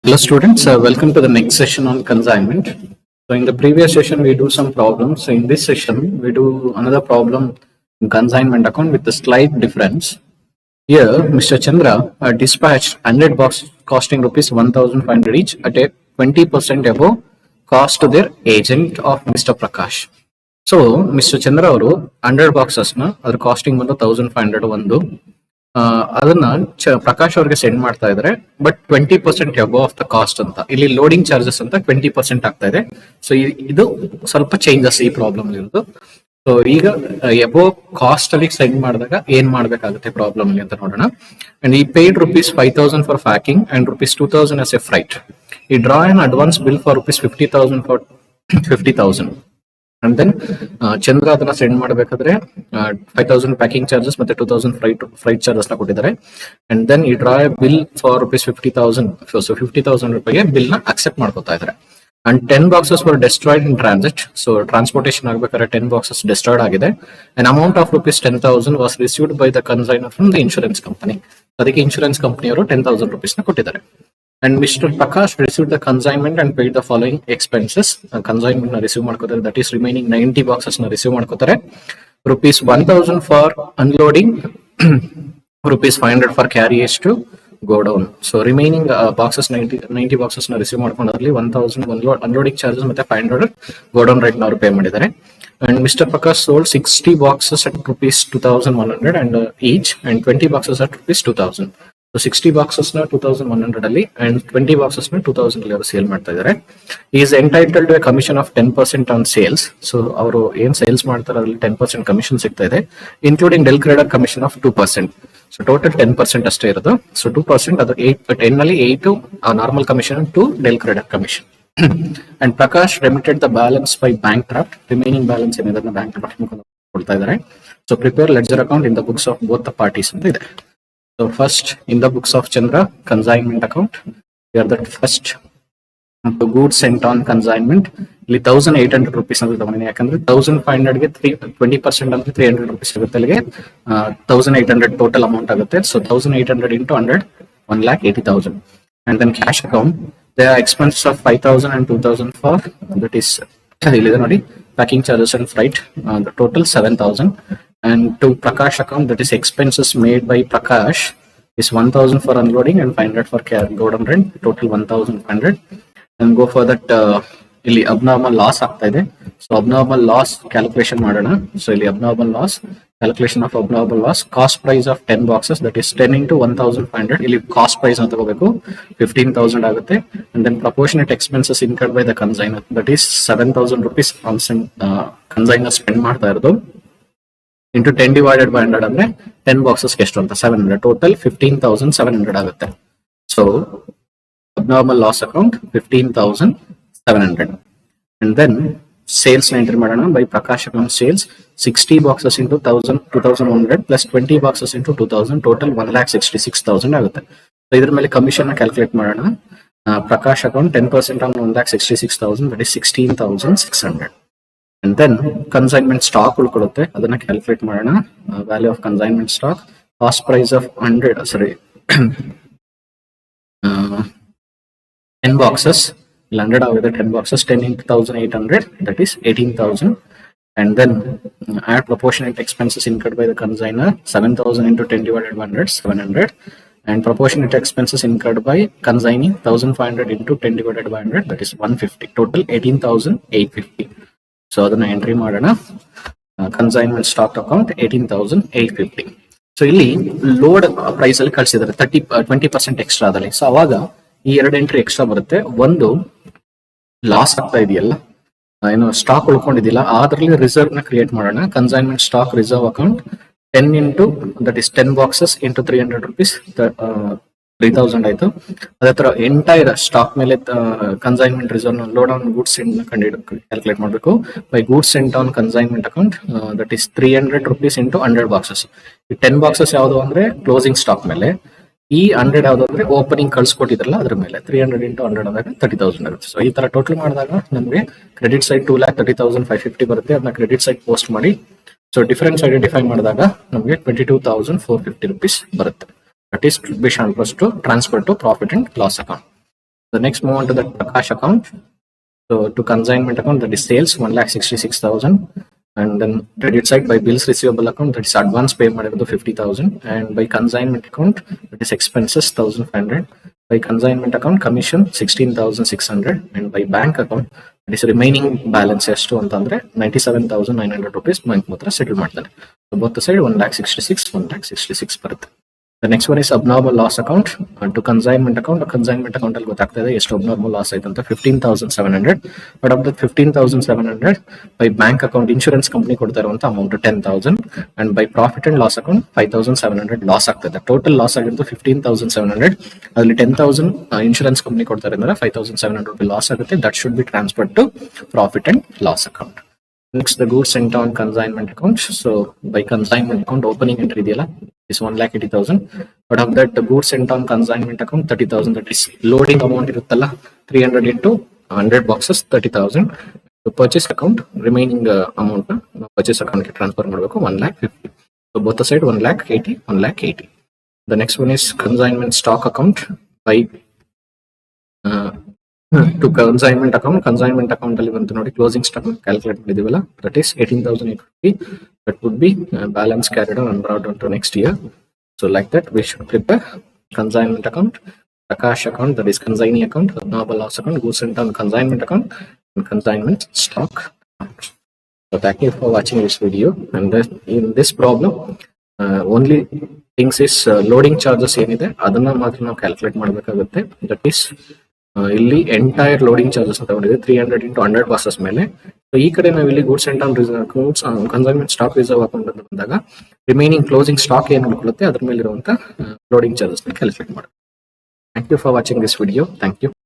Hello students, welcome to the next session on consignment. So in the previous session we do some problems. So in this session we do another problem in consignment account with a slight difference. Here Mr. Chandra dispatched 100 boxes costing rupees 1500 each at a 20% above cost to their agent of Mr. Prakash. So Mr. Chandra ಅವರು 100 boxes ನ ಅದ್ರ casting ಬಂದು 1500 ಒಂದು ಅದನ್ನ ಪ್ರಕಾಶ್ ಅವ್ರಿಗೆ send ಮಾಡ್ತಾ ಇದ್ದಾರೆ. But 20% above of the cost ಅಂತ ಇಲ್ಲಿ ಲೋಡಿಂಗ್ ಚಾರ್ಜಸ್ ಅಂತ 20% ಆಗ್ತಾ ಇದೆ. ಸೊ ಇದು ಸ್ವಲ್ಪ ಚೇಂಜಸ್ ಈ ಪ್ರಾಬ್ಲಮ್ ಇರೋದು. ಸೊ ಈಗ ಎಬೋ ಕಾಸ್ಟ್ ಅಲ್ಲಿ ಸೆಂಡ್ ಮಾಡಿದಾಗ ಏನ್ ಮಾಡ್ಬೇಕಾಗುತ್ತೆ ಪ್ರಾಬ್ಲಮ್ ಅಂತ ನೋಡೋಣ. ಅಂಡ್ ಈ paid rupees 5000 for packing and rupees 2000 as a freight. ಈ draw an advance bill for rupees 50,000 for 50,000. And then Chandra ಅದನ್ನ ಸೆಂಡ್ ಮಾಡಬೇಕಾದ್ರೆ 5000 ಪ್ಯಾಕಿಂಗ್ ಚಾರ್ಜಸ್ ಮತ್ತೆ 2000 ಫ್ರೈಟ್ ಚಾರ್ಜಸ್ ನ ಕೊಟ್ಟಿದ್ದಾರೆ. ಅಂಡ್ ದೆನ್ ಈ draw bill for rupees 50,000. So 50,000 ರೂಪಾಯಿಗೆ bill ನ accept ಮಾಡ್ಕೊತಾ ಇದ್ದಾರೆ. And 10 boxes var destroyed in transit. So transportation ಆಗ್ಬೇಕಾದ್ರೆ 10 ಬಾಕ್ಸಸ್ ಡೆಸ್ಟ್ರಾಯ್ಡ್ ಆಗಿದೆ. And amount of rupees 10,000 was received by the consignor from the insurance company. ಅದಕ್ಕೆ insurance ಕಂಪನಿಯವರು 10,000 rupees ನ ಕೊಟ್ಟಿದ್ದಾರೆ. And Mr. Prakash received the consignment and paid the following expenses. Consignment na receive ಮಾಡ್ಕೋತಾರೆ, that is remaining 90 boxes na receive ಮಾಡ್ಕೋತಾರೆ. Rupees 1000 for unloading, rupees 500 for carriage to go down. So remaining boxes 90 boxes na receive ಮಾಡ್ಕೊಂಡ್ರಲ್ಲಿ 1000 unloading charges ಮತ್ತೆ 500 go down rate na ಅವರು pay ಮಾಡಿದ್ದಾರೆ. And Mr. Prakash sold 60 boxes at rupees 2100 and each, and 20 boxes at rupees 2000. So 60 boxes na 2100 ಅಲ್ಲಿ and 20 boxes na 2000 ಅಲ್ಲಿ ಅವರು sale ಮಾಡ್ತಾ ಇದ್ದಾರೆ. He is entitled to a commission of 10% on sales. So ಅವರು ಏನ್ sales ಮಾಡ್ತಾರೆ ಅದ್ರಲ್ಲಿ 10% commission ಸಿಗ್ತಾ ಇದೆ, including del credere commission of 2%. So total 10% ಅಷ್ಟೇ ಇರೋದು. ಸೊ 2% ಅದು 10 ನಲ್ಲಿ 8 normal commission, 2 del credere commission. And Prakash remitted the balance by bank draft. Remaining balance ಏನಿದೆ ಬ್ಯಾಂಕ್ ಡ್ರಾಫ್ಟ್ ಕೊಡ್ತಾ ಇದ್ದಾರೆ. So prepare ledger account in the books of both the parties ಅಂತ ಇದೆ. So first in the books of Chandra consignment account, here that first the goods sent on consignment ಇಲ್ಲಿ 1800 rupees ಅಂತ ತಗೊಂಡಿನಿ. ಯಾಕಂದ್ರೆ 1500 ಗೆ 20% ಅಂದ್ರೆ 300 rupees ಆಗುತ್ತೆ. ಅಲ್ಲಿಗೆ 1800 ಟೋಟಲ್ ಅಮೌಂಟ್ ಆಗುತ್ತೆ. So 1800 into 100 1,80,000. and then cash account there are expenses of 5,000 and 2,000 for that is ಇಲ್ಲಿದೆ ನೋಡಿ packing charges and freight, the total 7,000. And to Prakash account, that is expenses made by Prakash is 1,000 for unloading and 500 for go down rent, total 1,500. And go for that ಇಲ್ಲಿ abnormal loss ಆಗ್ತಾ ಇದೆ. So abnormal loss calculation ಮಾಡೋಣ. So ಇಲ್ಲಿ abnormal loss calculation of abnormal loss, cost price of 10 boxes, that is 10 into 1,500. ಇಲ್ಲಿ cost price ಅಂತ ತಗೋಬೇಕು, 15,000 ಆಗುತ್ತೆ. And then proportionate expenses incurred by the consignor, that is 7,000 rupees on consignor spend ಮಾಡ್ತಾ ಇರೋದು, into 10 divided by 100 ಅಂದ್ರೆ 10 boxes ಎಷ್ಟು ಅಂತ 700, total 15,700 ಆಗುತ್ತೆ. So abnormal loss account 15,700. and then sales ನ ಎಂಟ್ರಿ ಮಾಡೋಣ. by Prakash account sales 60 boxes into 2,100 plus 20 boxes into 2,000, total 1,66,000 ಆಗುತ್ತೆ. So ಇದ್ರ ಮೇಲೆ ಕಮಿಷನ್ ನ ಕ್ಯಾಲ್ಕುಲೇಟ್ ಮಾಡೋಣ. Prakash account 10% on 1,66,000, that is 16,600. and then consignment stock ಉಳ್ಕೊಳ್ಳುತ್ತೆ, ಅದನ್ನ calculate ಮಾಡೋಣ. Value of consignment stock, cost price of 10 boxes, 100 ಆಗಿದೆ, 10 boxes, 10 into 1,800, that is 18,000. and then add proportionate expenses incurred by the consignor, 7,000 into 10 divided by 100, 700. and proportionate expenses incurred by consignee, 1,500 into 10 divided by 100, that is 150, total 18,850. So ಅದನ್ನ entry ಮಾಡೋಣ. Consignment stock account 18,850. So ಇಲ್ಲಿ load price ಅಲ್ಲಿ ಕಳಿಸಿದ್ದಾರೆ 20% extra ಅದಲ್ಲಿ. So ಅವಾಗ ಈ 2 entry extra ಬರುತ್ತೆ. ಒಂದು ಲಾಸ್ ಆಗ್ತಾ ಇದೆಯಲ್ಲ, ಏನು ಸ್ಟಾಕ್ ಉಳ್ಕೊಂಡಿದ್ದಿಲ್ಲ, ಅದ್ರಲ್ಲಿ ರಿಸರ್ವ್ ನ ಕ್ರಿಯೇಟ್ ಮಾಡೋಣ. Consignment stock reserve account 10 into that is 10 boxes into 300 rupees, 3,000 ಆಯ್ತು. ಅದೇ ತರ ಎಂಟೈರ್ ಸ್ಟಾಕ್ ಮೇಲೆ consignment reserve load on goods sent calculate ಮಾಡಬೇಕು. By goods sent on consignment account, that is 300 rupees into 100 boxes. ಈ 10 boxes ಯಾವ್ದು ಅಂದ್ರೆ closing stock ಮೇಲೆ, ಈ 100 ಯಾವ್ದು ಅಂದ್ರೆ ಓಪನಿಂಗ್ ಕಳ್ಸಿಕೊಟ್ಟಿದ್ರಲ್ಲ ಅದ್ರ ಮೇಲೆ. 300 into 100 ಆದಾಗ 30,000 ಆಗುತ್ತೆ. ಸೊ ಈ ತರ ಟೋಟಲ್ ಮಾಡಿದಾಗ ನಮಗೆ ಕ್ರೆಡಿಟ್ ಸೈಡ್ 2,30,550 ಬರುತ್ತೆ. ಅದನ್ನ ಕ್ರೆಡಿಟ್ ಸೈಡ್ ಪೋಸ್ಟ್ ಮಾಡಿ, ಸೊ ಡಿಫರೆನ್ಸ್ ಐಡೆಂಟಿಫೈ ಮಾಡಿದಾಗ ನಮಗೆ 22,450 rupees ಬರುತ್ತೆ. That is should be transferred to profit and loss account. The next move on to the Prakash account. So to consignment account, that is sales 1,66,000, and then credit side by bills receivable account, that is advance payment of the 50,000, and by consignment account, that is expenses 1,500. By consignment account, commission 16,600, and by bank account, that is remaining balance ಎಷ್ಟು ಅಂತಂದ್ರೆ 97,900 rupees bank ಮಾತ್ರ settle ಮಾಡ್ತಾನೆ. So both the side 1,66,1,66 ಬರುತ್ತೆ. The next one is abnormal loss account. To consignment account, consignment account ಅಲ್ಲಿ ಗೊತ್ತಾಗ್ತದೆ ಎಷ್ಟು abnormal loss ಆಯ್ತು ಅಂತ 15,700. But of that 15,700 by bank account insurance company ಕೊಡ್ತಾ ಇರುವಂತ amount 10,000, and by profit and loss account 5,700 loss ಆಗ್ತದೆ. Total loss ಆಗಿರೋದು 15,700. ಅದರಲ್ಲಿ 10,000 insurance company ಕೊಡ್ತಾ ಇರೋದ್ರಿಂದ 5,700 rupees loss ಆಗುತ್ತೆ. That should be transferred to profit and loss account. Next, the goods sent on consignment account. So by consignment account, opening entry ಇದೆಯಲ್ಲ is 1,80,000. But of that, the goods sent on consignment account 30,000. That is loading amount ಇರುತ್ತಲ್ಲ 300 into 100 boxes 30,000. The purchase account remaining amount purchase account ಗೆ transfer ಮಾಡಬೇಕು 1,50,000. So both the side 1,80,000, 1,80,000. The next one is consignment stock account. By to consignment account ಅಲ್ಲಿ ಬಂತು ನೋಡಿ closing stock calculate ಮಾಡಿದೀವಲ್ಲ, that is 18,850. That would be balance carried on and brought on to next year. So like that we should prepare consignment account, Prakash account, that is consignee account, abnormal loss account, goods sent on consignment account, and consignment stock account. So thank you for watching this video. And in this problem only things is loading charges ಏನಿದೆ ಅದನ್ನ ಮಾತ್ರ ನಾವು calculate ಮಾಡಬೇಕಾಗುತ್ತೆ. That is ಇಲ್ಲಿ entire loading charges ತಗೊಂಡಿದೆ 300 into 100 boxes ಮೇಲೆ. So ಈ ಕಡೆ ನಾವು ಇಲ್ಲಿ goods and goods consignment stock reserve account ಅಂತ ಬಂದಾಗ ರಿಮೈನಿಂಗ್ ಕ್ಲೋಸಿಂಗ್ ಸ್ಟಾಕ್ ಏನು ಉಳ್ಕೊಳ್ಳುತ್ತೆ ಅದ್ರ ಮೇಲೆ ಇರುವಂತ ಲೋಡಿಂಗ್ ಚಾರ್ಜಸ್ ಕ್ಯಾಲ್ಕುಲೇಟ್ ಮಾಡಿ. Thank you for watching this video. Thank you.